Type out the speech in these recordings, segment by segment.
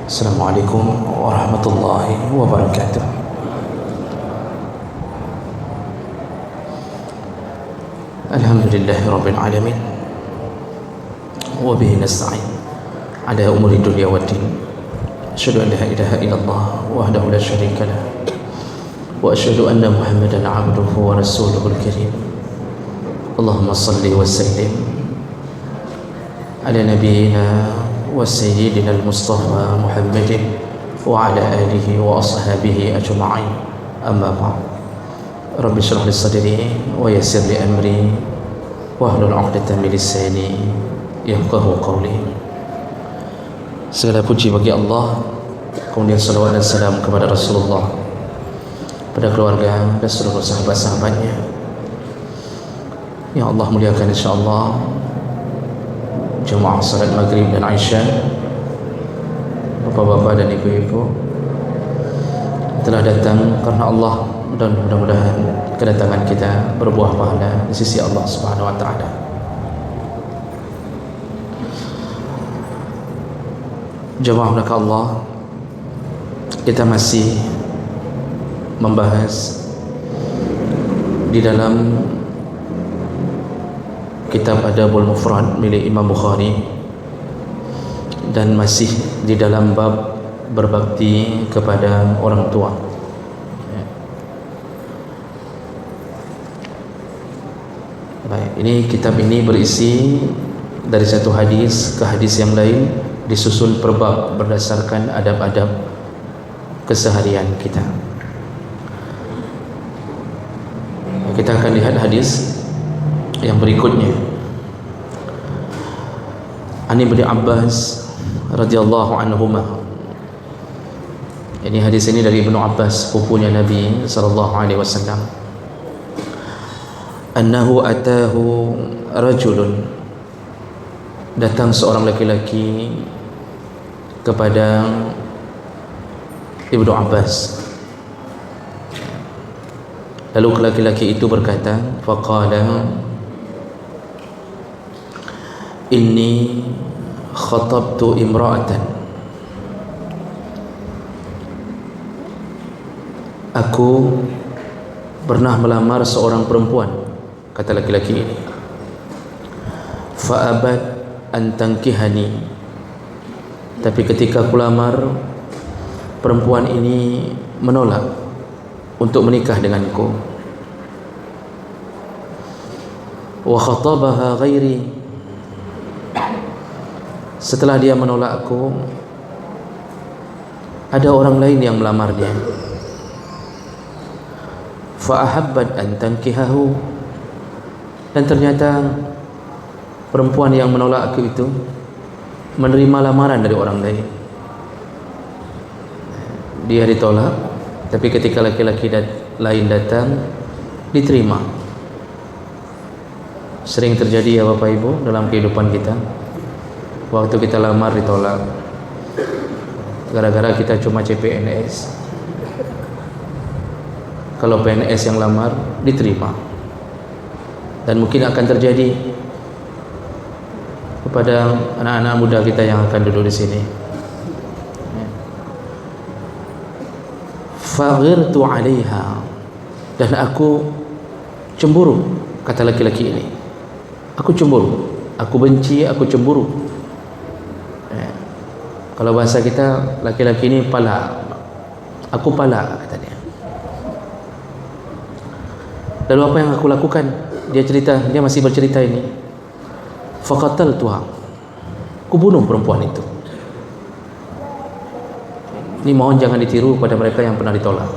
Assalamualaikum warahmatullahi wabarakatuh. Alhamdulillahi rabbil alamin. Wa bihi nasta'in ala umuri dunya waddin. Asyhadu an la ilaha illallah wahdahu la syarika lah. Wa asyhadu anna Muhammadan 'abduhu wa rasuluhul karim. Allahumma shalli wa sallim ala nabiyyina wa sayyidina al-Mustafa Muhammadin wa ala alihi wa ashabihi ajma'in. Amma ba'd. Rabbi shrah li sadri wa yassir li amri wahlul 'uqdatam min lisani yafqahu qawli. Segala puji bagi Allah, kemudian salawat dan salam kepada Rasulullah, pada keluarga dan seluruh sahabat-sahabatnya. Ya Allah muliakan insyaallah jemaah salat maghrib dan Aisyah, bapak-bapak dan ibu-ibu telah datang karena Allah, dan mudah-mudahan kedatangan kita berbuah pahala di sisi Allah Subhanahu wa taala. Jemaah belaka Allah, kita masih membahas di dalam kitab Adabul Mufrad milik Imam Bukhari, dan masih di dalam bab berbakti kepada orang tua. Baik, ini kitab ini berisi dari satu hadis ke hadis yang lain, disusun per bab berdasarkan adab-adab keseharian kita. Kita akan lihat hadis yang berikutnya. An Ibnu Abbas radhiyallahu anhuma. Ini hadis ini dari Ibnu Abbas, sepupunya Nabi sallallahu alaihi wasallam. Annahu atahu rajulun, datang seorang laki-laki kepada Ibnu Abbas. Lalu laki-laki itu berkata, faqala inni khatabtu imra'atan, aku pernah melamar seorang perempuan, kata laki-laki ini. Fa'abat an tankihani, tapi ketika aku lamar, perempuan ini menolak untuk menikah denganku. Wa khatabaha ghairi, setelah dia menolak aku, ada orang lain yang melamarnya. Fa ahabbat an tankihahu, dan ternyata perempuan yang menolak aku itu menerima lamaran dari orang lain. Dia ditolak, tapi ketika laki-laki lain datang, diterima. Sering terjadi ya Bapak Ibu dalam kehidupan kita. Waktu kita lamar ditolak gara-gara kita cuma CPNS. Kalau PNS yang lamar diterima. Dan mungkin akan terjadi kepada anak-anak muda kita yang akan duduk di sini. Faghirtu 'alaiha, dan aku cemburu, kata laki-laki ini. Aku cemburu, aku benci, aku cemburu. Kalau bahasa kita, laki-laki ini pala. Aku pala, kata dia. Lalu apa yang aku lakukan? Dia cerita, dia masih bercerita ini. Faqataltuha, aku bunuh perempuan itu. Ini mohon jangan ditiru pada mereka yang pernah ditolak.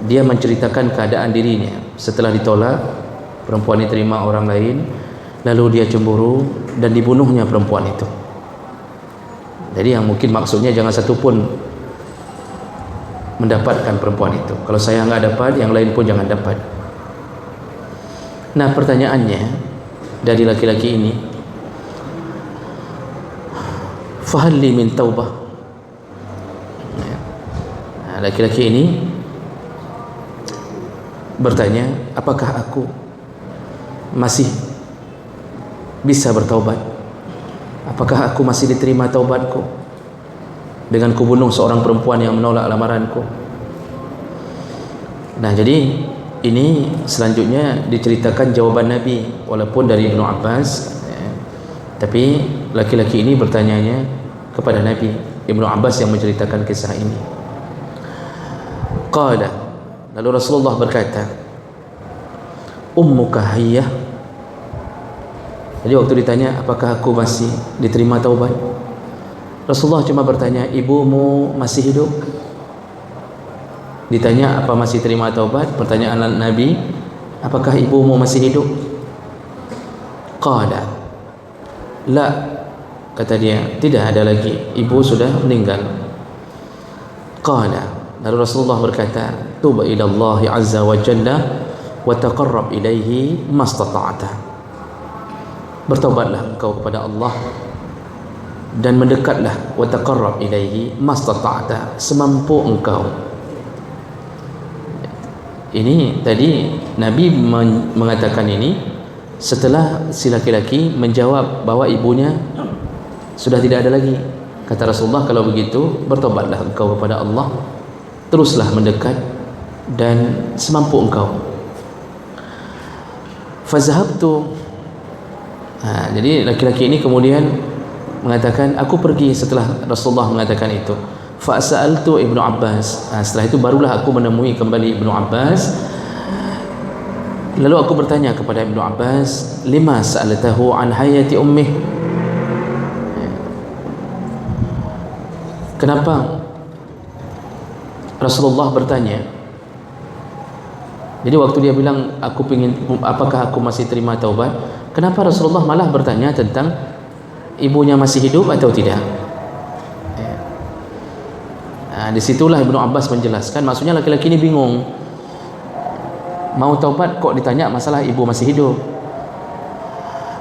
Dia menceritakan keadaan dirinya setelah ditolak, perempuan diterima orang lain, lalu dia cemburu dan dibunuhnya perempuan itu. Jadi yang mungkin maksudnya jangan satu pun mendapatkan perempuan itu. Kalau saya nggak dapat, yang lain pun jangan dapat. Nah, pertanyaannya dari laki-laki ini, fahal li min taubah. Nah, laki-laki ini bertanya, apakah aku masih bisa bertaubat? Apakah aku masih diterima taubatku? dengan kubunuh seorang perempuan yang menolak lamaranku. Nah, jadi ini selanjutnya diceritakan jawaban Nabi walaupun dari Ibnu Abbas, tapi laki-laki ini bertanyanya kepada Nabi. Ibnu Abbas yang menceritakan kisah ini. Qala, lalu Rasulullah berkata, ummuka hayyah. Jadi waktu ditanya apakah aku masih diterima taubat, Rasulullah cuma bertanya, ibumu masih hidup? Ditanya apa masih terima taubat, pertanyaan Nabi, apakah ibumu masih hidup? Qala, la, kata dia, tidak ada lagi, ibu sudah meninggal. Qala, lalu Rasulullah berkata, tuba ila Allah azza wa jalla wa taqarrab ilaihi mastata'ta. Bertobatlah engkau kepada Allah dan mendekatlah, wa taqarrab ilaihi mastata'ta, semampu engkau. Ini tadi Nabi mengatakan ini setelah si laki-laki menjawab bahwa ibunya sudah tidak ada lagi. Kata Rasulullah, kalau begitu bertobatlah engkau kepada Allah, teruslah mendekat dan semampu engkau. Fazahabtu. Jadi laki-laki ini kemudian mengatakan, aku pergi setelah Rasulullah mengatakan itu. Fa'sa'altu Ibnu Abbas. Setelah itu barulah aku menemui kembali Ibnu Abbas. Lalu aku bertanya kepada Ibnu Abbas, lima sa'altahu an hayati ummih. Kenapa Rasulullah bertanya? Jadi waktu dia bilang aku ingin, apakah aku masih terima taubat, kenapa Rasulullah malah bertanya tentang ibunya masih hidup atau tidak? Disitulah Ibnu Abbas menjelaskan, maksudnya laki-laki ini bingung, mau taubat kok ditanya masalah ibu masih hidup.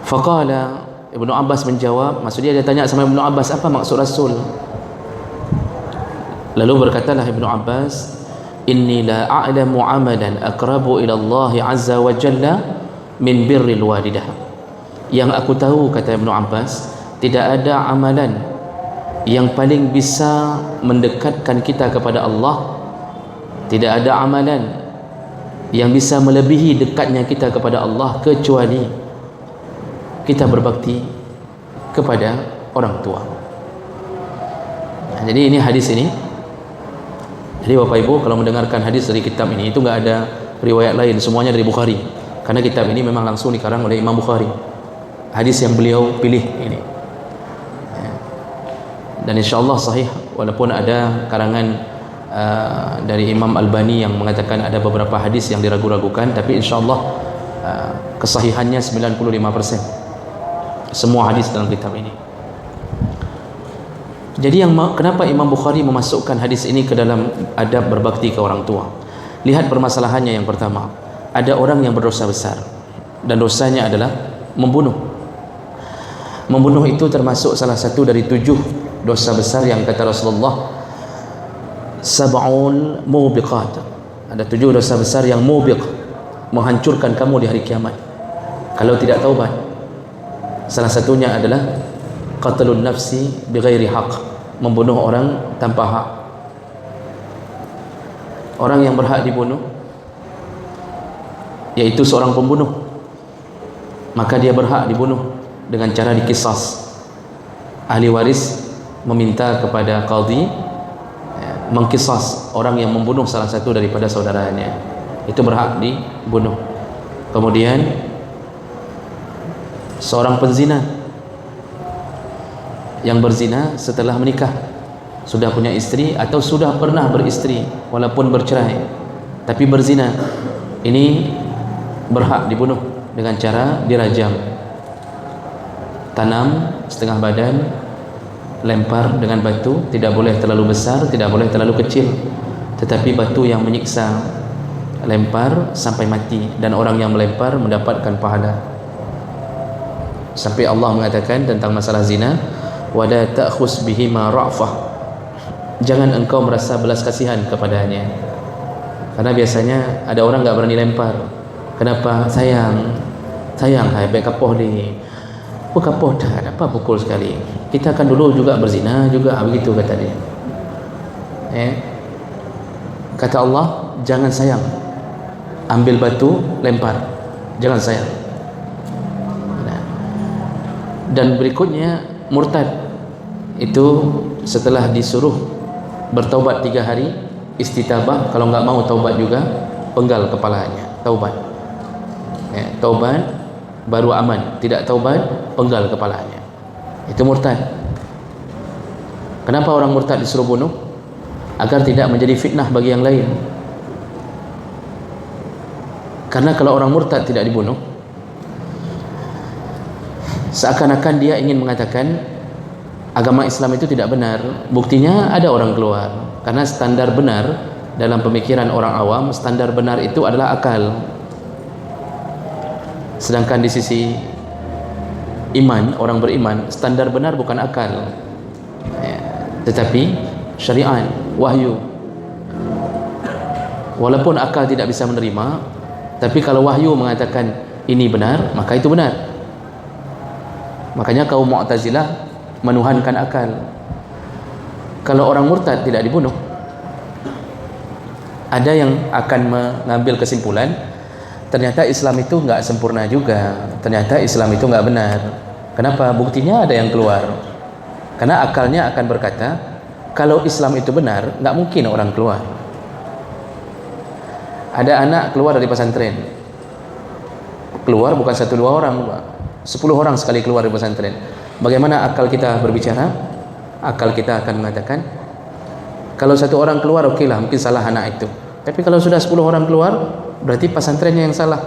Faqala, Ibnu Abbas menjawab, maksudnya dia tanya sama Ibnu Abbas, apa maksud Rasul? Lalu berkatalah Ibnu Abbas, inni la a'lamu amalan aqrabu ila Allah azza wa jalla min birril walidah. Yang aku tahu, kata Ibnu Abbas, tidak ada amalan yang paling bisa mendekatkan kita kepada Allah, tidak ada amalan yang bisa melebihi dekatnya kita kepada Allah kecuali kita berbakti kepada orang tua. Jadi ini hadis ini. Jadi Bapak Ibu kalau mendengarkan hadis dari kitab ini, itu nggak ada riwayat lain, semuanya dari Bukhari, karena kitab ini memang langsung dikarang oleh Imam Bukhari, hadis yang beliau pilih ini. Dan insyaallah sahih, walaupun ada karangan dari Imam Albani yang mengatakan ada beberapa hadis yang diragu-ragukan, tapi insyaallah kesahihannya 95% semua hadis dalam kitab ini. Jadi kenapa Imam Bukhari memasukkan hadis ini ke dalam adab berbakti ke orang tua? Lihat permasalahannya. Yang pertama, ada orang yang berdosa besar dan dosanya adalah membunuh. Membunuh itu termasuk salah satu dari 7 dosa besar yang kata Rasulullah, sab'un mubiqat. Ada 7 dosa besar yang mubiq, menghancurkan kamu di hari kiamat kalau tidak taubat. Salah satunya adalah qatlun nafsi bighairi haq, membunuh orang tanpa hak. Orang yang berhak dibunuh yaitu seorang pembunuh, maka dia berhak dibunuh dengan cara dikisas. Ahli waris meminta kepada qadhi mengkisas orang yang membunuh salah satu daripada saudaranya, itu berhak dibunuh. Kemudian seorang penzina yang berzina setelah menikah, sudah punya istri atau sudah pernah beristri walaupun bercerai tapi berzina, ini berhak dibunuh dengan cara dirajam, tanam setengah badan, lempar dengan batu, tidak boleh terlalu besar, tidak boleh terlalu kecil, tetapi batu yang menyiksa, lempar sampai mati, dan orang yang melempar mendapatkan pahala. Sampai Allah mengatakan tentang masalah zina, wala ta'khus bihima ra'fah, jangan engkau merasa belas kasihan kepadanya. Karena biasanya ada orang enggak berani lempar. Kenapa? Sayang hai baik kapoh ni. Kapoh dah, apa pukul sekali. Kita kan dulu juga berzina juga, begitu kata dia. Kata Allah, jangan sayang, ambil batu lempar, jangan sayang. Dan berikutnya murtad itu setelah disuruh bertaubat 3 hari, istitabah, kalau nggak mau taubat juga penggal kepalanya, taubat. Taubat baru aman, tidak taubat penggal kepalanya, itu murtad. Kenapa orang murtad disuruh bunuh? Agar tidak menjadi fitnah bagi yang lain. Karena kalau orang murtad tidak dibunuh, seakan-akan dia ingin mengatakan agama Islam itu tidak benar. Buktinya ada orang keluar. Karena standar benar dalam pemikiran orang awam, standar benar itu adalah akal. Sedangkan di sisi iman, orang beriman, standar benar bukan akal, tetapi syariat, wahyu. Walaupun akal tidak bisa menerima, tapi kalau wahyu mengatakan ini benar, maka itu benar. Makanya kaum Mu'tazilah menuhankan akal. Kalau orang murtad tidak dibunuh, ada yang akan mengambil kesimpulan ternyata Islam itu nggak sempurna juga, ternyata Islam itu nggak benar. Kenapa? Buktinya ada yang keluar. Karena akalnya akan berkata, kalau Islam itu benar, nggak mungkin orang keluar. Ada anak keluar dari pesantren, keluar bukan 1-2 orang, 10 orang sekali keluar dari pesantren. Bagaimana akal kita berbicara? Akal kita akan mengatakan, kalau 1 orang keluar, oke lah, mungkin salah anak itu. Tapi kalau sudah 10 orang keluar, berarti pesantrennya yang salah.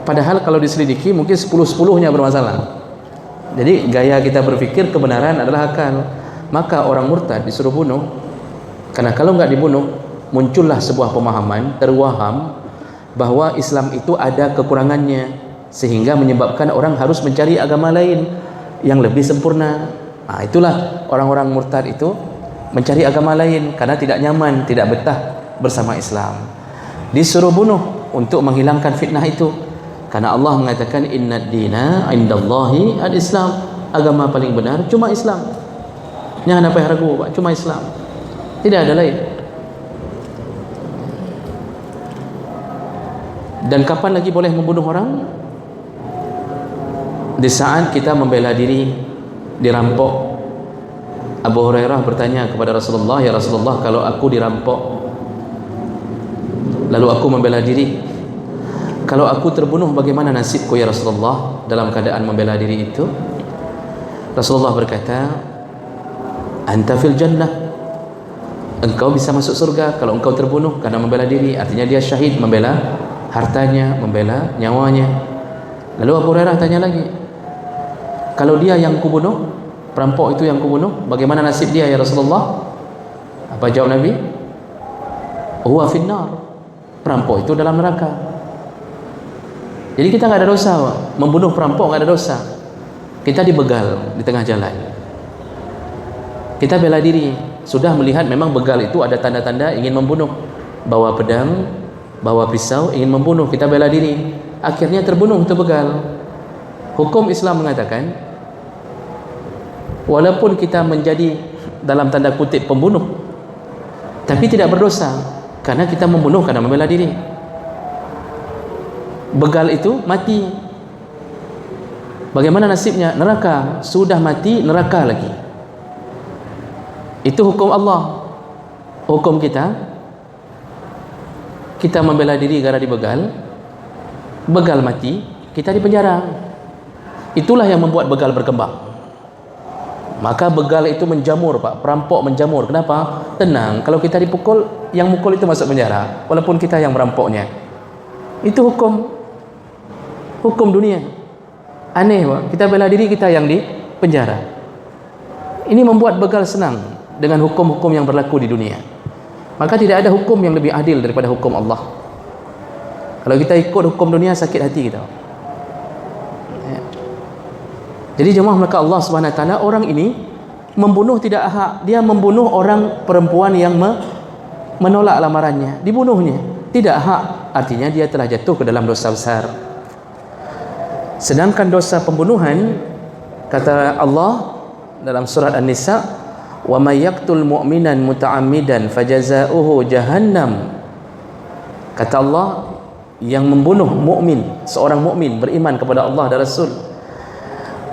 Padahal kalau diselidiki, mungkin 10-10-nya bermasalah. Jadi gaya kita berpikir kebenaran adalah akal. Maka orang murtad disuruh bunuh, karena kalau nggak dibunuh, muncullah sebuah pemahaman terwaham bahwa Islam itu ada kekurangannya, sehingga menyebabkan orang harus mencari agama lain yang lebih sempurna. Nah, itulah orang-orang murtad itu mencari agama lain karena tidak nyaman, tidak betah bersama Islam. Disuruh bunuh untuk menghilangkan fitnah itu. Karena Allah mengatakan innad dina indallahi al-Islam, agama paling benar cuma Islam. Jangan apa yang ragu, Pak, cuma Islam. Tidak ada lain. Dan kapan lagi boleh membunuh orang? Di saat kita membela diri dirampok. Abu Hurairah bertanya kepada Rasulullah, ya Rasulullah, kalau aku dirampok lalu aku membela diri, kalau aku terbunuh bagaimana nasibku ya Rasulullah dalam keadaan membela diri itu? Rasulullah berkata, anta fil jannah, engkau bisa masuk surga kalau engkau terbunuh karena membela diri. Artinya dia syahid, membela hartanya, membela nyawanya. Lalu Abu Hurairah tanya lagi, kalau dia yang kubunuh, perampok itu yang kubunuh, bagaimana nasib dia ya Rasulullah? Apa jawab Nabi? Huwa finnar, perampok itu dalam neraka. Jadi kita nggak ada dosa, membunuh perampok nggak ada dosa. Kita dibegal di tengah jalan, kita bela diri, sudah melihat memang begal itu ada tanda-tanda ingin membunuh, bawa pedang, bawa pisau, ingin membunuh, kita bela diri, akhirnya terbunuh itu begal. Hukum Islam mengatakan, walaupun kita menjadi dalam tanda kutip pembunuh, tapi tidak berdosa karena kita membunuh karena membela diri. Begal itu mati, bagaimana nasibnya? Neraka. Sudah mati, neraka lagi. Itu hukum Allah. Hukum kita membela diri gara dibegal, begal mati, kita dipenjara. Itulah yang membuat begal berkembang. Maka begal itu menjamur, Pak, perampok menjamur. Kenapa? Tenang, kalau kita dipukul, yang mukul itu masuk penjara, walaupun kita yang merampoknya. Itu hukum dunia. Aneh, Pak, kita bela diri, kita yang di penjara. Ini membuat begal senang dengan hukum-hukum yang berlaku di dunia. Maka tidak ada hukum yang lebih adil daripada hukum Allah. Kalau kita ikut hukum dunia, sakit hati kita. Jadi jemaah, maka Allah Subhanahu wa taala, orang ini membunuh tidak hak. Dia membunuh orang perempuan yang menolak lamarannya, dibunuhnya. Tidak hak, artinya dia telah jatuh ke dalam dosa besar. Sedangkan dosa pembunuhan, kata Allah dalam surat An-Nisa, Wa may yaqtul mu'minan muta'ammidan fajazaohu jahannam. Kata Allah, yang membunuh mukmin, seorang mukmin beriman kepada Allah dan Rasul,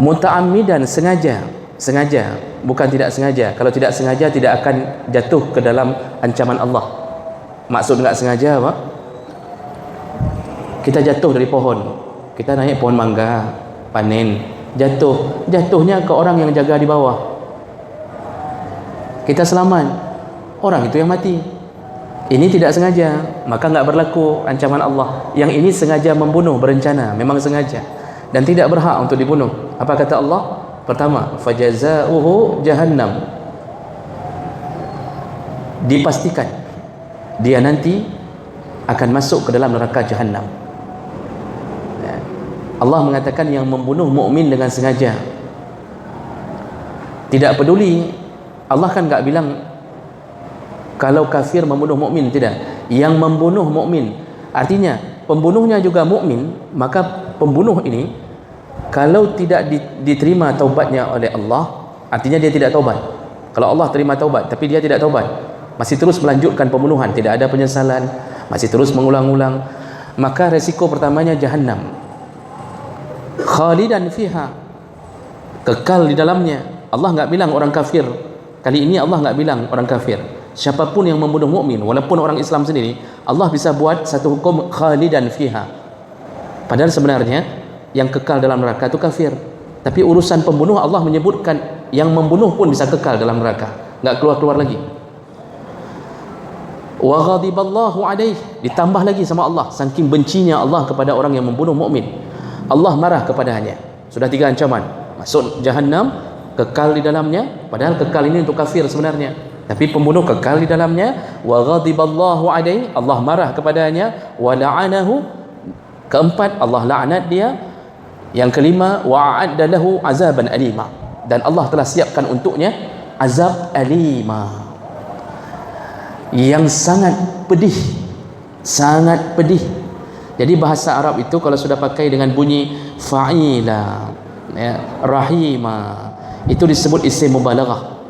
muta'ammidan, sengaja, bukan tidak sengaja. Kalau tidak sengaja tidak akan jatuh ke dalam ancaman Allah. Maksud enggak sengaja apa? Kita jatuh dari pohon, kita naik pohon mangga, panen, jatuhnya ke orang yang jaga di bawah, kita selamat, orang itu yang mati. Ini tidak sengaja, maka enggak berlaku ancaman Allah. Yang ini sengaja membunuh, berencana, memang sengaja dan tidak berhak untuk dibunuh. Apa kata Allah? Pertama, fajazaohu jahannam, dipastikan dia nanti akan masuk ke dalam neraka jahannam. Allah mengatakan yang membunuh mukmin dengan sengaja. Tidak peduli, Allah kan enggak bilang kalau kafir membunuh mukmin, tidak. Yang membunuh mukmin, artinya pembunuhnya juga mukmin, maka pembunuh ini kalau tidak diterima taubatnya oleh Allah, artinya dia tidak taubat. Kalau Allah terima taubat tapi dia tidak taubat, masih terus melanjutkan pembunuhan, tidak ada penyesalan, masih terus mengulang-ulang, maka resiko pertamanya jahannam, khalidan fiha, kekal di dalamnya. Allah enggak bilang orang kafir. Kali ini Allah enggak bilang orang kafir. Siapapun yang membunuh mukmin, walaupun orang Islam sendiri, Allah bisa buat satu hukum khalidan fiha. Padahal sebenarnya yang kekal dalam neraka itu kafir. Tapi urusan pembunuh Allah menyebutkan yang membunuh pun bisa kekal dalam neraka, enggak keluar-keluar lagi. Wa ghadiballahu alaih, ditambah lagi sama Allah, saking bencinya Allah kepada orang yang membunuh mukmin. Allah marah kepadanya. Sudah 3 ancaman. Masuk jahannam, kekal di dalamnya, padahal kekal ini untuk kafir sebenarnya, tapi pembunuh kekal di dalamnya. Wa ghadiballahu alaihi, Allah marah kepadanya. Wa la'anahu, keempat Allah laknat dia. Yang kelima, wa a'adda lahu azaban alima, dan Allah telah siapkan untuknya azab alima yang sangat pedih, sangat pedih. Jadi bahasa Arab itu kalau sudah pakai dengan bunyi fa'ila, ya, rahima, itu disebut isim mubalaghah.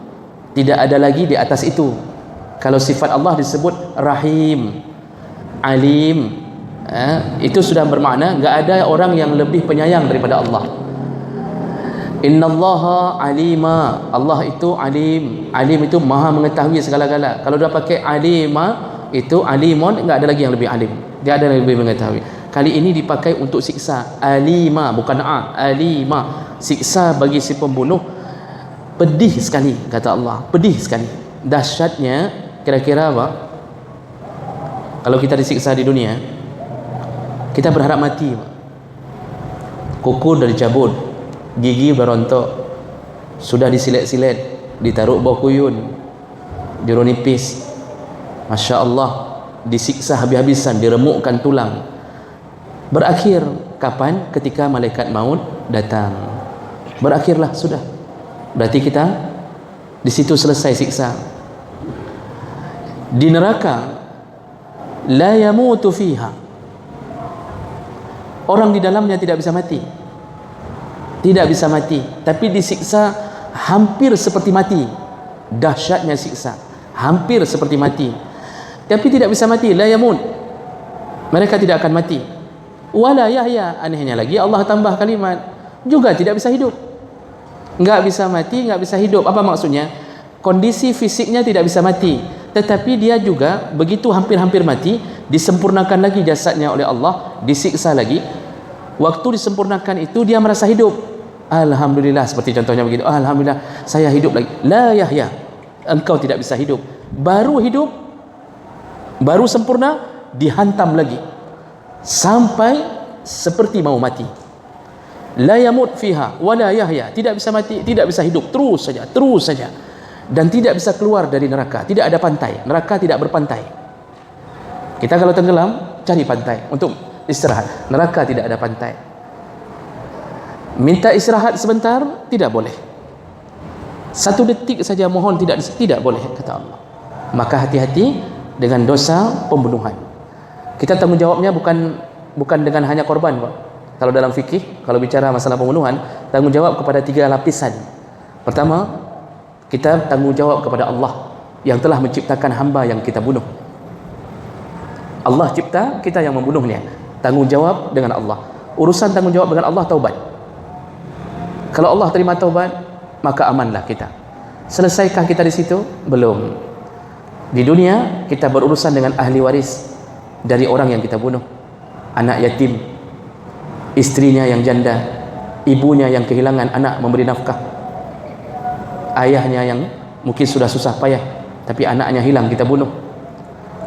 Tidak ada lagi di atas itu. Kalau sifat Allah disebut rahim, alim, itu sudah bermakna enggak ada orang yang lebih penyayang daripada Allah. Innallaha alima, Allah itu alim. Alim itu maha mengetahui segala-gala. Kalau dah pakai alima, itu alimun, enggak ada lagi yang lebih alim, dia ada yang lebih mengetahui. Kali ini dipakai untuk siksa, alima, bukan alima, siksa bagi si pembunuh. Pedih sekali, kata Allah, pedih sekali. Dahsyatnya kira-kira apa? Kalau kita disiksa di dunia, kita berharap mati, kuku dah dicabut, gigi berontok, sudah disilet-silet, ditaruh bawah kuyun, juru nipis, Masya Allah, disiksa habis-habisan, diremukkan tulang. Berakhir kapan? Ketika malaikat maut datang. Berakhirlah, sudah. Berarti kita di situ selesai siksa. Di neraka, la yamutu fiha, orang di dalamnya tidak bisa mati, tidak bisa mati, tapi disiksa hampir seperti mati. Dahsyatnya siksa, hampir seperti mati, tapi tidak bisa mati. La yamut, mereka tidak akan mati. Wala yahya, anehnya lagi Allah tambah kalimat, juga tidak bisa hidup. Enggak bisa mati, enggak bisa hidup. Apa maksudnya? Kondisi fisiknya tidak bisa mati, tetapi dia juga begitu hampir-hampir mati, disempurnakan lagi jasadnya oleh Allah, disiksa lagi. Waktu disempurnakan itu dia merasa hidup. Alhamdulillah, seperti contohnya begitu. Alhamdulillah, saya hidup lagi. La yahya, engkau tidak bisa hidup. Baru hidup, baru sempurna, dihantam lagi sampai seperti mau mati. La yamut fiha wa la yahya, tidak bisa mati, tidak bisa hidup, terus saja, dan tidak bisa keluar dari neraka. Tidak ada pantai, neraka tidak berpantai. Kita kalau tenggelam cari pantai untuk istirahat, neraka tidak ada pantai. Minta istirahat sebentar, tidak boleh. 1 detik saja mohon, tidak boleh, kata Allah. Maka hati-hati dengan dosa pembunuhan. Kita tanggung jawabnya bukan dengan hanya korban, Pak. Kalau dalam fikih, kalau bicara masalah pembunuhan, tanggung jawab kepada 3 lapisan. Pertama, Kita tanggungjawab kepada Allah yang telah menciptakan hamba yang kita bunuh. Allah cipta, kita yang membunuhnya. Tanggungjawab dengan Allah. Urusan tanggungjawab dengan Allah, taubat. Kalau Allah terima taubat, maka amanlah kita. Selesaikah kita di situ? Belum. Di dunia kita berurusan dengan ahli waris dari orang yang kita bunuh. Anak yatim, istrinya yang janda, ibunya yang kehilangan anak memberi nafkah, ayahnya yang mungkin sudah susah payah tapi anaknya hilang kita bunuh.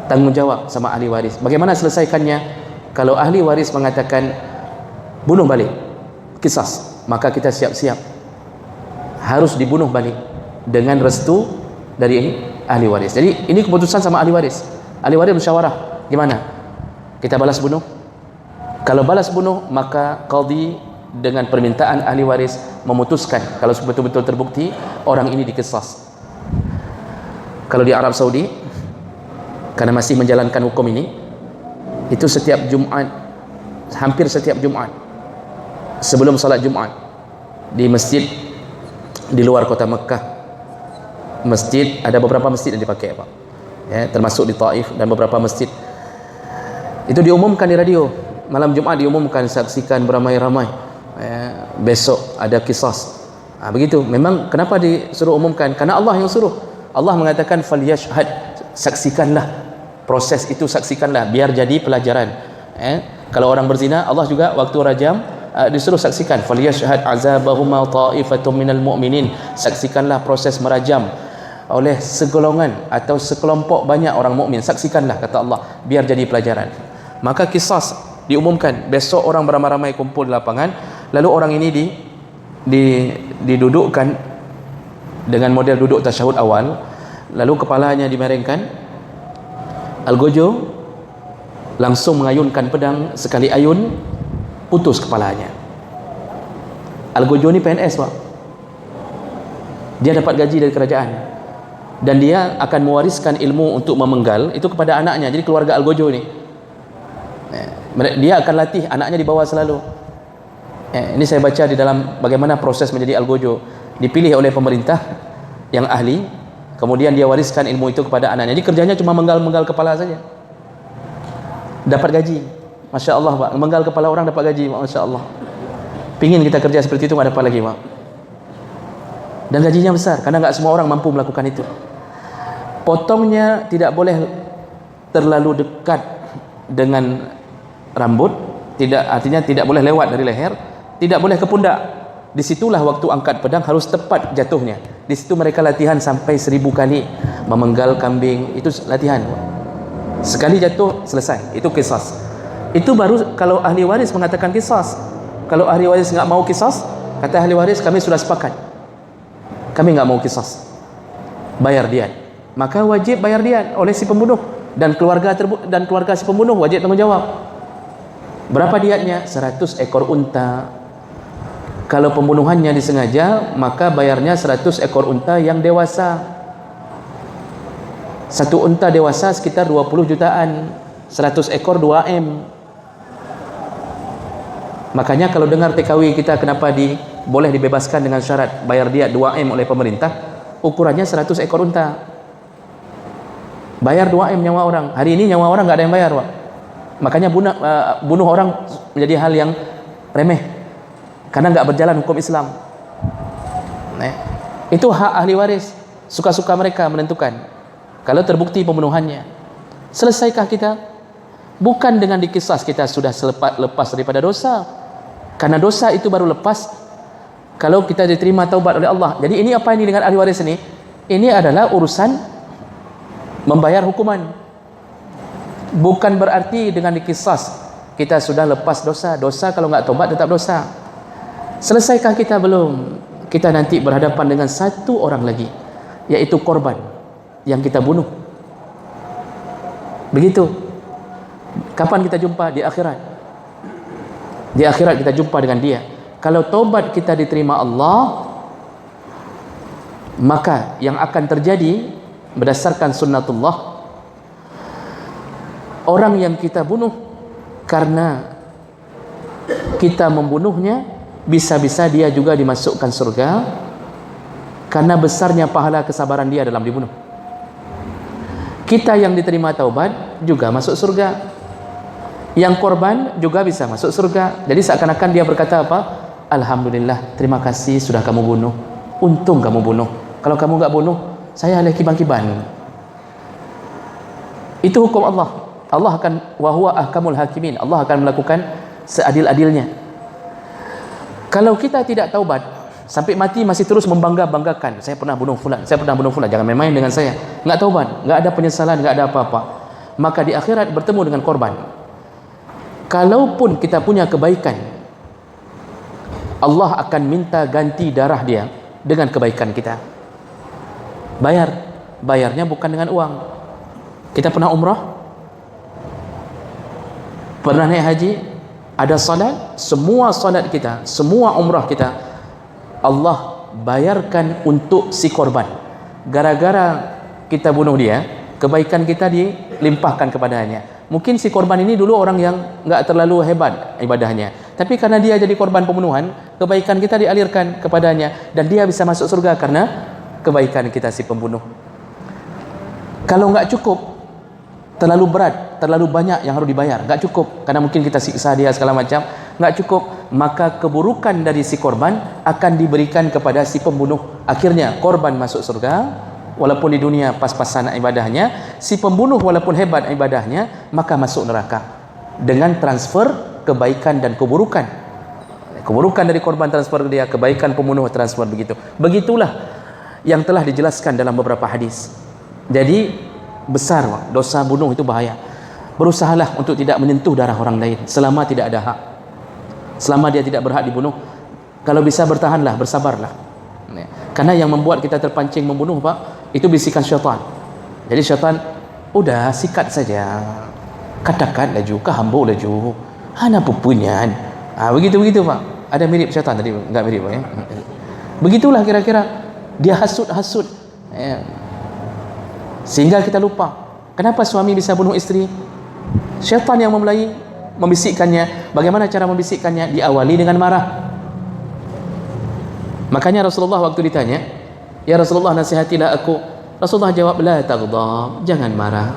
Tanggungjawab sama ahli waris. Bagaimana selesaikannya? Kalau ahli waris mengatakan bunuh balik, qisas, maka kita siap-siap harus dibunuh balik dengan restu dari ahli waris. Jadi ini keputusan sama ahli waris. Ahli waris musyawarah, gimana? Kita balas bunuh? Kalau balas bunuh, maka qadhi dengan permintaan ahli waris memutuskan kalau betul-betul terbukti orang ini dikisas. Kalau di Arab Saudi, karena masih menjalankan hukum ini, itu setiap Jumat, hampir setiap Jumat, sebelum salat Jumat, di masjid di luar kota Mekah, masjid, ada beberapa masjid yang dipakai, Pak, ya, termasuk di Taif dan beberapa masjid, itu diumumkan di radio. Malam Jumat diumumkan, saksikan beramai-ramai, ya, besok ada qisas. Begitu. Memang kenapa disuruh umumkan? Karena Allah yang suruh. Allah mengatakan falyashhad, saksikanlah proses itu, saksikanlah biar jadi pelajaran. Kalau orang berzina, Allah juga waktu rajam disuruh saksikan, falyashhad azabahuma ta'ifatum minal mu'minin, saksikanlah proses merajam oleh segolongan atau sekelompok banyak orang mukmin, saksikanlah, kata Allah, biar jadi pelajaran. Maka qisas diumumkan, besok orang beramai-ramai kumpul di lapangan, lalu orang ini didudukkan dengan model duduk tasyahud awal, lalu kepalanya dimerengkan, Algojo langsung mengayunkan pedang, sekali ayun putus kepalanya. Algojo ni PNS, Pak, dia dapat gaji dari kerajaan dan dia akan mewariskan ilmu untuk memenggal itu kepada anaknya. Jadi keluarga Algojo ni, dia akan latih anaknya di bawah selalu. Ini saya baca di dalam bagaimana proses menjadi Algojo. Dipilih oleh pemerintah yang ahli, kemudian dia wariskan ilmu itu kepada anaknya. Jadi kerjanya cuma menggal-menggal kepala saja, dapat gaji. Masya Allah, Pak, menggal kepala orang dapat gaji, Masya Allah. Pingin kita kerja seperti itu, nggak dapat lagi, Pak. Dan gajinya besar, karena nggak semua orang mampu melakukan itu. Potongnya tidak boleh terlalu dekat dengan rambut, tidak, artinya tidak boleh lewat dari leher, tidak boleh ke pundak. Disitulah waktu angkat pedang harus tepat jatuhnya. Di situ mereka latihan sampai 1000 kali memenggal kambing, itu latihan. Sekali jatuh selesai, itu qisas. Itu baru kalau ahli waris mengatakan qisas. Kalau ahli waris nggak mau qisas, kata ahli waris, kami sudah sepakat, kami nggak mau qisas, bayar diat. Maka wajib bayar diat oleh si pembunuh, dan keluarga si pembunuh wajib tanggung jawab. Berapa diatnya? 100 ekor unta. Kalau pembunuhannya disengaja, maka bayarnya 100 ekor unta yang dewasa. Satu unta dewasa sekitar 20 jutaan, 100 ekor 2M. Makanya kalau dengar TKW kita kenapa boleh dibebaskan dengan syarat bayar diat 2M oleh pemerintah, ukurannya 100 ekor unta. Bayar 2M nyawa orang. Hari ini nyawa orang nggak ada yang bayar, Pak. Makanya bunuh orang menjadi hal yang remeh, karena nggak berjalan hukum Islam. Itu hak ahli waris, suka-suka mereka menentukan kalau terbukti pembunuhannya. Selesaikah kita? Bukan dengan dikisas kita sudah lepas daripada dosa, karena dosa itu baru lepas kalau kita diterima taubat oleh Allah. Jadi ini apa ini dengan ahli waris ini? Ini adalah urusan membayar hukuman. Bukan berarti dengan dikisas kita sudah lepas dosa. Dosa kalau nggak taubat tetap dosa. Selesaikah kita? Belum. Kita nanti berhadapan dengan satu orang lagi, yaitu korban yang kita bunuh. Begitu. Kapan kita jumpa? Di akhirat. Di akhirat kita jumpa dengan dia. Kalau taubat kita diterima Allah, maka yang akan terjadi berdasarkan sunnatullah, orang yang kita bunuh karena kita membunuhnya, bisa-bisa dia juga dimasukkan surga, karena besarnya pahala kesabaran dia dalam dibunuh. Kita yang diterima taubat juga masuk surga, yang korban juga bisa masuk surga. Jadi seakan-akan dia berkata apa? Alhamdulillah, terima kasih sudah kamu bunuh, untung kamu bunuh, kalau kamu nggak bunuh saya lagi kiban-kiban. Itu hukum Allah. Allah akan, wa huwa ahkamul hakimin, Allah akan melakukan seadil-adilnya. Kalau kita tidak taubat sampai mati masih terus membangga-banggakan, saya pernah bunuh fulan, saya pernah bunuh fulan, jangan main-main dengan saya, nggak taubat, nggak ada penyesalan, nggak ada apa-apa, maka di akhirat bertemu dengan korban. Kalaupun kita punya kebaikan, Allah akan minta ganti darah dia dengan kebaikan kita. Bayarnya bukan dengan uang. Kita pernah umrah, pernah naik haji, ada salat, semua salat kita, semua umrah kita, Allah bayarkan untuk si korban. Gara-gara kita bunuh dia, kebaikan kita dilimpahkan kepadanya. Mungkin si korban ini dulu orang yang nggak terlalu hebat ibadahnya, tapi karena dia jadi korban pembunuhan, kebaikan kita dialirkan kepadanya, dan dia bisa masuk surga karena kebaikan kita si pembunuh. Kalau nggak cukup, terlalu berat, terlalu banyak yang harus dibayar, nggak cukup, karena mungkin kita siksa dia segala macam, nggak cukup, maka keburukan dari si korban akan diberikan kepada si pembunuh. Akhirnya korban masuk surga walaupun di dunia pas-pasan ibadahnya, si pembunuh walaupun hebat ibadahnya maka masuk neraka dengan transfer kebaikan dan keburukan. Keburukan dari korban transfer ke dia, kebaikan pembunuh transfer, begitu. Begitulah yang telah dijelaskan dalam beberapa hadis. Jadi besar dosa bunuh itu bahaya. Berusahalah untuk tidak menyentuh darah orang lain selama tidak ada hak, selama dia tidak berhak dibunuh. Kalau bisa bertahanlah, bersabarlah, karena yang membuat kita terpancing membunuh, Pak, itu bisikan syaitan. Jadi syaitan, udah sikat saja, katakan laju, kahambur laju, hana pupunyan. Begitu Pak. Ada mirip syaitan tadi? Enggak mirip, Pak, ya? Begitulah kira-kira dia hasut ya. Sehingga kita lupa kenapa suami bisa bunuh istri. Syaitan yang memulai membisikkannya. Bagaimana cara membisikkannya? Diawali dengan marah. Makanya Rasulullah waktu ditanya, ya Rasulullah, nasihatilah aku. Rasulullah jawab, la taghdab, jangan marah.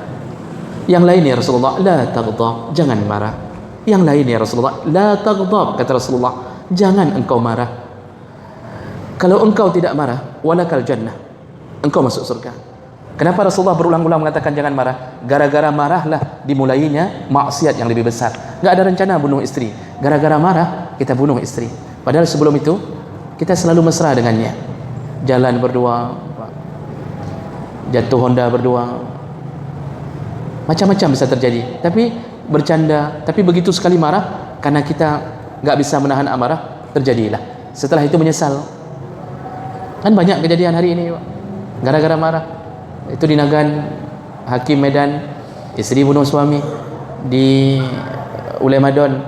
Yang lain, ya Rasulullah, la taghdab, jangan marah. Yang lain, ya Rasulullah, la taghdab, kata Rasulullah, jangan engkau marah. Kalau engkau tidak marah, walakal jannah, engkau masuk surga. Kenapa Rasulullah berulang-ulang mengatakan jangan marah? Gara-gara marahlah dimulainya maksiat yang lebih besar. Gak ada rencana bunuh istri, gara-gara marah kita bunuh istri. Padahal sebelum itu kita selalu mesra dengannya, jalan berdua, jatuh Honda berdua, macam-macam bisa terjadi. Tapi bercanda, tapi begitu sekali marah, karena kita gak bisa menahan amarah, terjadilah. Setelah itu menyesal. Kan banyak kejadian hari ini, Pak, gara-gara marah. Itu di Nagan, Hakim Medan, istri bunuh suami. Di Ulemadon,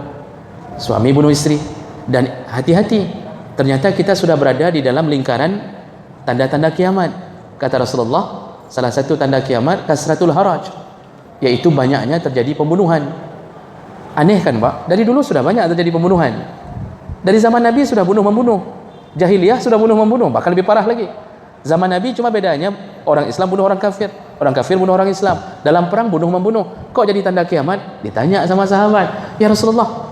suami bunuh istri. Dan hati-hati, ternyata kita sudah berada di dalam lingkaran tanda-tanda kiamat. Kata Rasulullah, salah satu tanda kiamat kasratul haraj, yaitu banyaknya terjadi pembunuhan. Aneh kan, Pak? Dari dulu sudah banyak terjadi pembunuhan. Dari zaman Nabi sudah bunuh-membunuh. Jahiliyah sudah bunuh-membunuh, bahkan lebih parah lagi. Zaman Nabi cuma bedanya orang Islam bunuh orang kafir bunuh orang Islam. Dalam perang bunuh-membunuh. Kok jadi tanda kiamat? Ditanya sama sahabat, ya Rasulullah,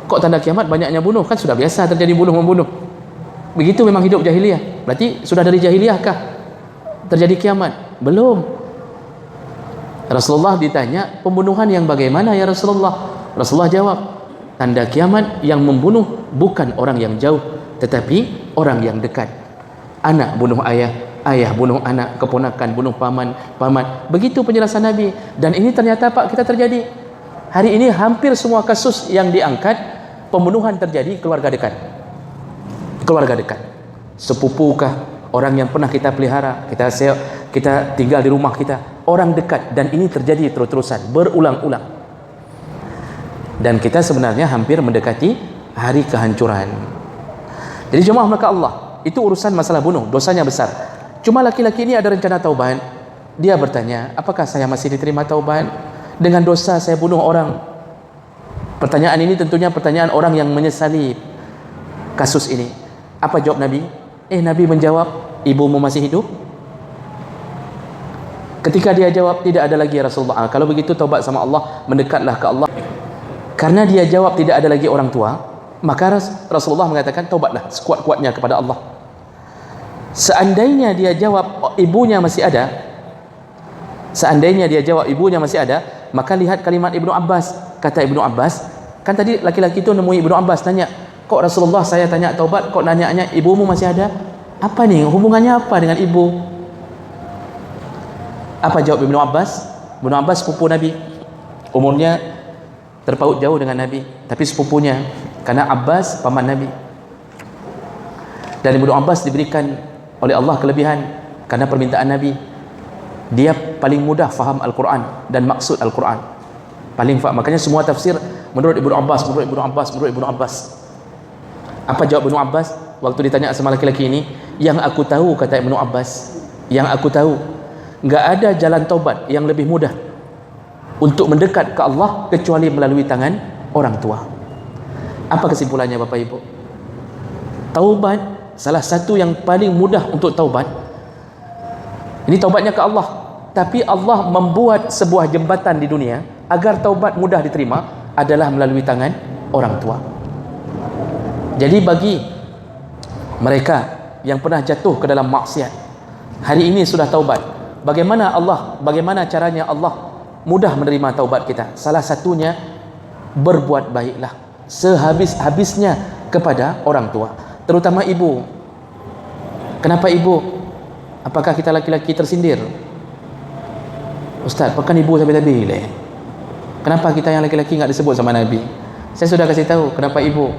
kok tanda kiamat banyaknya bunuh? Kan sudah biasa terjadi bunuh-membunuh. Begitu memang hidup jahiliyah. Berarti sudah dari jahiliyah kah terjadi kiamat? Belum. Rasulullah ditanya, pembunuhan yang bagaimana ya Rasulullah? Rasulullah jawab, tanda kiamat yang membunuh bukan orang yang jauh, tetapi orang yang dekat. Anak bunuh ayah, ayah bunuh anak, keponakan bunuh paman, paman. Begitu penjelasan Nabi. Dan ini ternyata, Pak, kita terjadi. Hari ini hampir semua kasus yang diangkat, pembunuhan terjadi keluarga dekat. Keluarga dekat. Sepupukah, orang yang pernah kita pelihara, kita tinggal di rumah kita, orang dekat. Dan ini terjadi terus-terusan, berulang-ulang. Dan kita sebenarnya hampir mendekati hari kehancuran. Jadi jemaah maka Allah, itu urusan masalah bunuh, dosanya besar. Cuma laki-laki ini ada rencana taubat. Dia bertanya, apakah saya masih diterima taubat dengan dosa saya bunuh orang? Pertanyaan ini tentunya pertanyaan orang yang menyesali kasus ini. Apa jawab Nabi? Nabi menjawab, ibumu masih hidup? Ketika dia jawab, tidak ada lagi ya Rasulullah. Kalau begitu taubat sama Allah, mendekatlah ke Allah. Karena dia jawab tidak ada lagi orang tua, maka Rasulullah mengatakan taubatlah sekuat-kuatnya kepada Allah. Seandainya dia jawab ibunya masih ada, maka lihat kalimat Ibnu Abbas. Kata Ibnu Abbas, kan tadi laki-laki itu nemui Ibnu Abbas, tanya, kok Rasulullah saya tanya taubat, kok nanyanya ibumu masih ada? Apa nih, hubungannya apa dengan ibu? Apa jawab Ibnu Abbas? Ibnu Abbas sepupu Nabi, umurnya terpaut jauh dengan Nabi, tapi sepupunya, karena Abbas paman Nabi. Dan Ibnu Abbas diberikan oleh Allah kelebihan karena permintaan Nabi. Dia paling mudah faham Al-Quran dan maksud Al-Quran, paling faham. Makanya semua tafsir menurut Ibnu Abbas. Apa jawab Ibnu Abbas waktu ditanya sama laki-laki ini? Yang aku tahu, kata Ibnu Abbas, yang aku tahu, enggak ada jalan taubat yang lebih mudah untuk mendekat ke Allah kecuali melalui tangan orang tua. Apa kesimpulannya Bapak Ibu? Taubat, salah satu yang paling mudah untuk taubat, ini taubatnya ke Allah, tapi Allah membuat sebuah jembatan di dunia agar taubat mudah diterima, adalah melalui tangan orang tua. Jadi bagi mereka yang pernah jatuh ke dalam maksiat, hari ini sudah taubat, bagaimana caranya Allah mudah menerima taubat kita? Salah satunya, berbuat baiklah sehabis-habisnya kepada orang tua, terutama ibu. Kenapa ibu? Apakah kita laki-laki tersindir? Ustaz, pekan ibu sampai tadi leh. Kenapa kita yang laki-laki enggak disebut sama Nabi? Saya sudah kasih tahu kenapa ibu.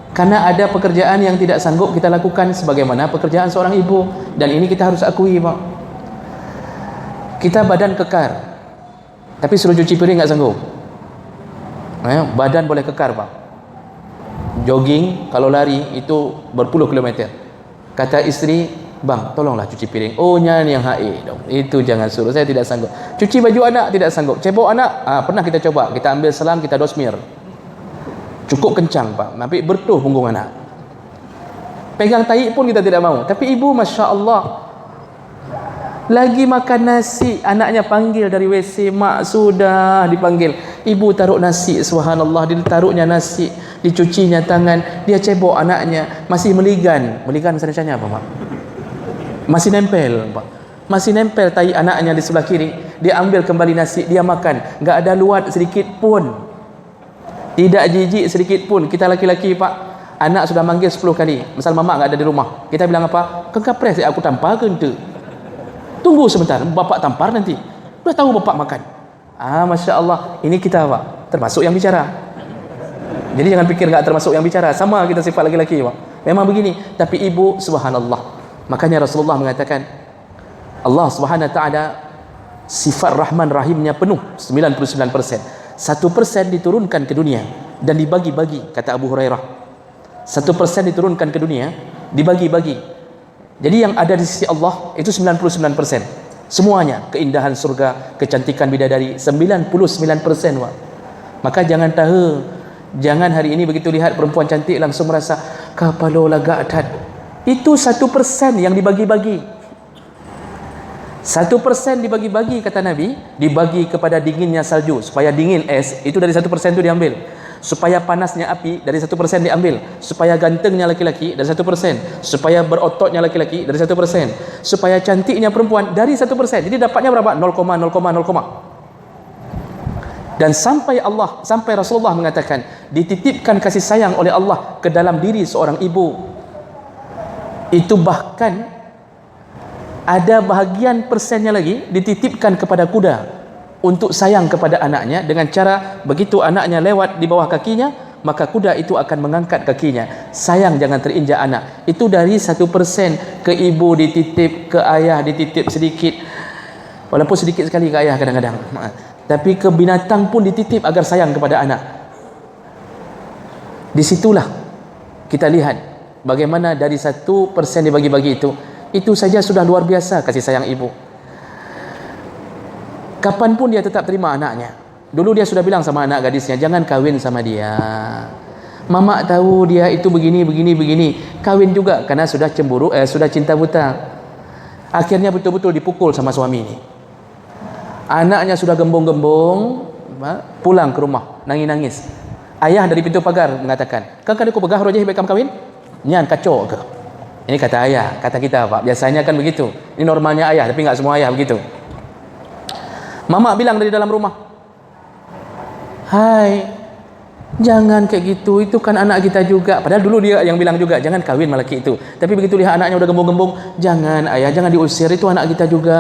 Karena ada pekerjaan yang tidak sanggup kita lakukan sebagaimana pekerjaan seorang ibu, dan ini kita harus akui, Pak. Kita badan kekar, tapi suruh cuci piring enggak sanggup. Badan boleh kekar, Pak. Jogging, kalau lari itu berpuluh kilometer. Kata istri, bang, tolonglah cuci piring. Oh, nyanyi yang haid dong. Itu jangan suruh, saya tidak sanggup. Cuci baju anak tidak sanggup. Cebok anak, pernah kita coba. Kita ambil selang, kita dosmir. Cukup kencang, Pak. Sampai bertuh punggung anak. Pegang tahi pun kita tidak mau. Tapi ibu, Masya Allah, lagi makan nasi, anaknya panggil dari WC, mak sudah dipanggil. Ibu taruh nasi, subhanallah, ditaruhnya nasi, dicucinya tangan, dia cebok anaknya, masih meligan. Meligan sebenarnya apa, Pak? Masih nempel, Pak. Masih nempel tahi anaknya di sebelah kiri. Dia ambil kembali nasi, dia makan. Enggak ada luat sedikit pun. Tidak jijik sedikit pun. Kita laki-laki, Pak, anak sudah manggil 10 kali. Misal mama enggak ada di rumah. Kita bilang apa? Kekapres, aku tampar ke ente. Tunggu sebentar, bapak tampar nanti. Sudah tahu bapak makan. Masya Allah, ini kita, Pak, termasuk yang bicara. Jadi jangan pikir enggak termasuk yang bicara. Sama kita sifat laki-laki, Pak. Memang begini. Tapi ibu, subhanallah. Makanya Rasulullah mengatakan, Allah Subhanahu wa taala sifat Rahman Rahimnya penuh 99%. 1% diturunkan ke dunia dan dibagi-bagi, kata Abu Hurairah. 1% diturunkan ke dunia, dibagi-bagi. Jadi yang ada di sisi Allah itu 99%. Semuanya, keindahan surga, kecantikan bidadari, 99%, Pak. Maka jangan tahu, jangan hari ini begitu lihat perempuan cantik langsung merasa kapalola ga'dat. Itu 1% yang dibagi-bagi. 1% dibagi-bagi, kata Nabi, dibagi kepada dinginnya salju, supaya dingin es, itu dari 1% itu diambil. Supaya panasnya api, dari 1% diambil. Supaya gantengnya laki-laki, dari 1%. Supaya berototnya laki-laki, dari 1%. Supaya cantiknya perempuan, dari 1%. Jadi dapatnya berapa? 0,0,0. Dan sampai Rasulullah mengatakan, dititipkan kasih sayang oleh Allah ke dalam diri seorang ibu. Itu bahkan ada bahagian persennya lagi dititipkan kepada kuda untuk sayang kepada anaknya, dengan cara begitu anaknya lewat di bawah kakinya, maka kuda itu akan mengangkat kakinya. Sayang jangan terinjak anak. Itu dari 1%. Ke ibu dititip, ke ayah dititip sedikit, walaupun sedikit sekali ke ayah kadang-kadang, tapi ke binatang pun dititip agar sayang kepada anak. Disitulah kita lihat bagaimana dari 1% dibagi-bagi itu saja sudah luar biasa kasih sayang ibu. Kapanpun dia tetap terima anaknya. Dulu dia sudah bilang sama anak gadisnya, jangan kawin sama dia. Mamak tahu dia itu begini, kahwin juga karena sudah cemburu, sudah cinta buta. Akhirnya betul-betul dipukul sama suami ini. Anaknya sudah gembung-gembung, pulang ke rumah, nangis-nangis. Ayah dari pintu pagar mengatakan, "Kakak aku pegah rojah bekam kahwin? Nyan kacau ke?" Ini kata ayah, kata kita Pak. Biasanya kan begitu. Ini normalnya ayah, tapi nggak semua ayah begitu. Mamak bilang dari dalam rumah, "Hai, jangan kayak gitu, itu kan anak kita juga." Padahal dulu dia yang bilang juga, "Jangan kawin sama laki itu." Tapi begitu lihat anaknya udah gembung-gembung, "Jangan ayah, jangan diusir, itu anak kita juga.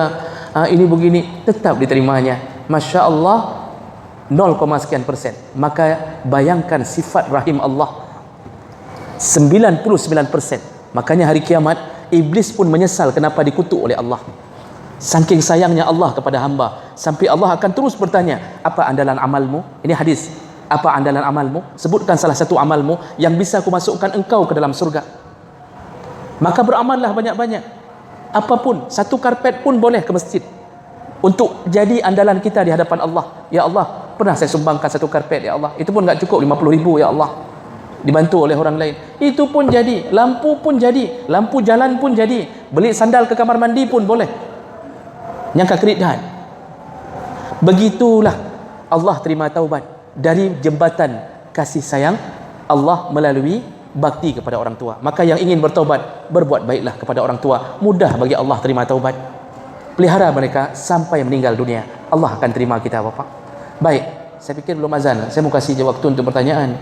Ini begini." Tetap diterimanya. Masya Allah, 0, sekian persen. Maka bayangkan sifat rahim Allah 99%. Makanya hari kiamat iblis pun menyesal kenapa dikutuk oleh Allah. Saking sayangnya Allah kepada hamba, sampai Allah akan terus bertanya, "Apa andalan amalmu?" Ini hadis. "Apa andalan amalmu? Sebutkan salah satu amalmu yang bisa aku masukkan engkau ke dalam surga." Maka beramallah banyak-banyak. Apapun, satu karpet pun boleh ke masjid untuk jadi andalan kita di hadapan Allah. "Ya Allah, pernah saya sumbangkan satu karpet, ya Allah. Itu pun enggak cukup 50.000, ya Allah." Dibantu oleh orang lain. Itu pun jadi. Lampu pun jadi. Lampu jalan pun jadi. Beli sandal ke kamar mandi pun boleh. Nyangka kerit dah. Begitulah Allah terima taubat dari jembatan kasih sayang Allah melalui bakti kepada orang tua. Maka yang ingin bertaubat, berbuat baiklah kepada orang tua. Mudah bagi Allah terima taubat. Pelihara mereka sampai meninggal dunia. Allah akan terima kita, Bapak. Baik, saya pikir belum azan. Saya mau kasih waktu untuk pertanyaan.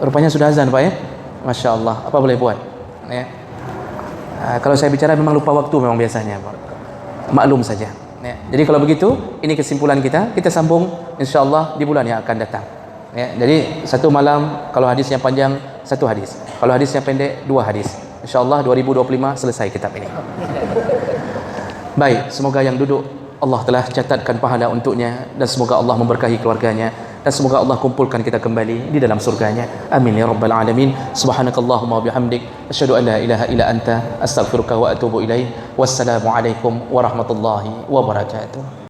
Rupanya sudah azan, Pak ya. Masya Allah. Apa boleh buat? Ya. Kalau saya bicara memang lupa waktu memang biasanya, Pak. Maklum saja. Ya. Jadi kalau begitu, ini kesimpulan kita. Kita sambung insya Allah di bulan yang akan datang. Ya. Jadi satu malam, kalau hadisnya panjang, satu hadis. Kalau hadisnya pendek, 2 hadis. Insya Allah 2025 selesai kitab ini. Baik, semoga yang duduk Allah telah catatkan pahala untuknya, dan semoga Allah memberkahi keluarganya, dan semoga Allah kumpulkan kita kembali di dalam surganya. Amin ya rabbal alamin. Subhanakallahumma wa bihamdik, asyhadu an la ilaha illa anta, astaghfiruka wa atubu ilaik. Wassalamu alaikum warahmatullahi wabarakatuh.